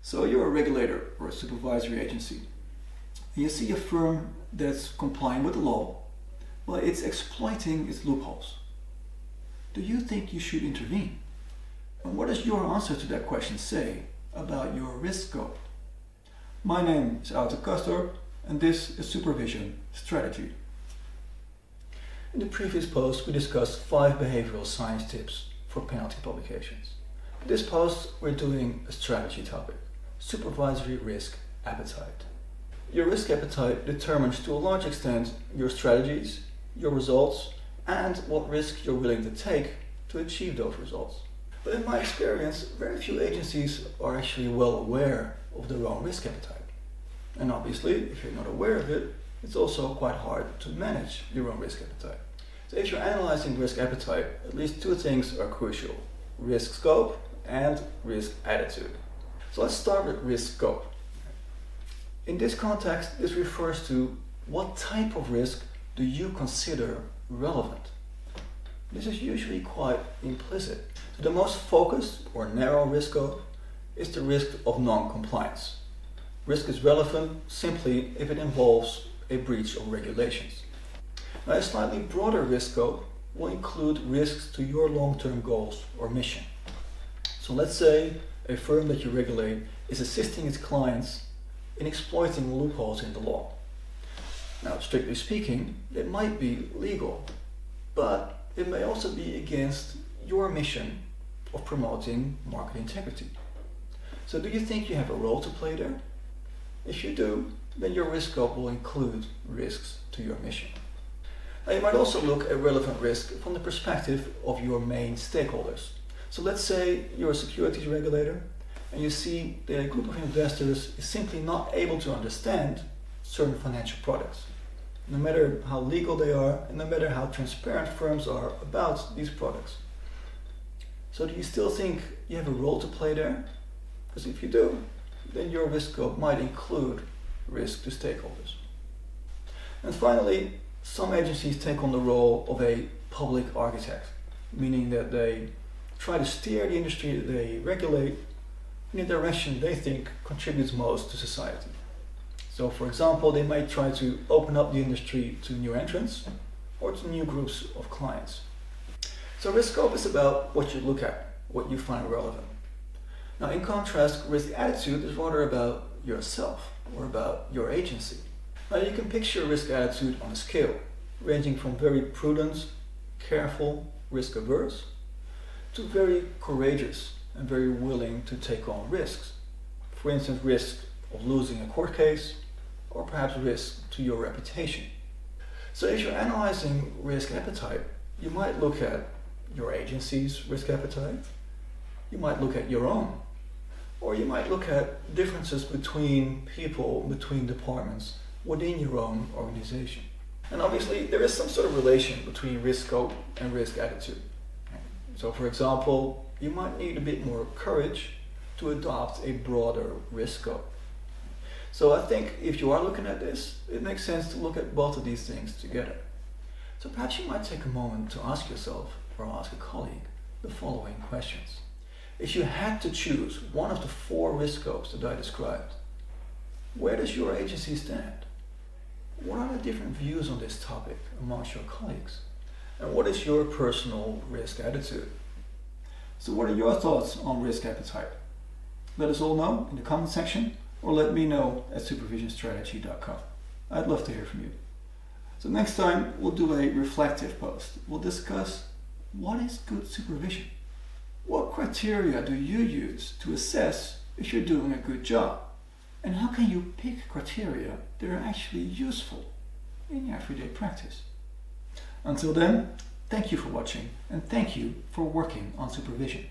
So you're a regulator or a supervisory agency, and you see a firm that's complying with the law, but it's exploiting its loopholes. Do you think you should intervene? And what does your answer to that question say about your risk scope? My name is Auto Castor, and this is Supervision Strategy. In the previous post, we discussed 5 behavioral science tips for penalty publications. In this post, we're doing a strategy topic: supervisory risk appetite. Your risk appetite determines to a large extent your strategies, your results, and what risk you're willing to take to achieve those results. But in my experience, very few agencies are actually well aware of their own risk appetite. And obviously, if you're not aware of it, it's also quite hard to manage your own risk appetite. So if you're analyzing risk appetite, at least 2 things are crucial: risk scope and risk attitude. So let's start with risk scope. In this context, this refers to what type of risk do you consider relevant. This is usually quite implicit. So the most focused or narrow risk scope is the risk of non-compliance. Risk is relevant simply if it involves a breach of regulations. Now, a slightly broader risk scope will include risks to your long-term goals or mission. So let's say a firm that you regulate is assisting its clients in exploiting loopholes in the law. Now, strictly speaking, it might be legal, but it may also be against your mission of promoting market integrity. So do you think you have a role to play there? If you do, then your risk scope will include risks to your mission. Now, you might also look at relevant risk from the perspective of your main stakeholders. So let's say you're a securities regulator and you see that a group of investors is simply not able to understand certain financial products, no matter how legal they are and no matter how transparent firms are about these products. So do you still think you have a role to play there? Because if you do, then your risk scope might include risk to stakeholders. And finally, some agencies take on the role of a public architect, meaning that they try to steer the industry that they regulate in a direction they think contributes most to society. So for example, they might try to open up the industry to new entrants or to new groups of clients. So risk scope is about what you look at, what you find relevant. Now, in contrast, risk attitude is rather about yourself or about your agency. Now, you can picture risk attitude on a scale, ranging from very prudent, careful, risk-averse, to very courageous and very willing to take on risks. For instance, risk of losing a court case, or perhaps risk to your reputation. So if you're analyzing risk appetite, you might look at your agency's risk appetite, you might look at your own, or you might look at differences between people, between departments within your own organization. And obviously there is some sort of relation between risk scope and risk attitude. So for example, you might need a bit more courage to adopt a broader risk scope. So I think if you are looking at this, it makes sense to look at both of these things together. So perhaps you might take a moment to ask yourself or ask a colleague the following questions. If you had to choose one of the 4 risk scopes that I described, where does your agency stand? What are the different views on this topic amongst your colleagues? And what is your personal risk attitude? So what are your thoughts on risk appetite? Let us all know in the comment section, or let me know at supervisionstrategy.com. I'd love to hear from you. So next time we'll do a reflective post. We'll discuss what is good supervision. What criteria do you use to assess if you're doing a good job? And how can you pick criteria that are actually useful in your everyday practice? Until then, thank you for watching and thank you for working on supervision.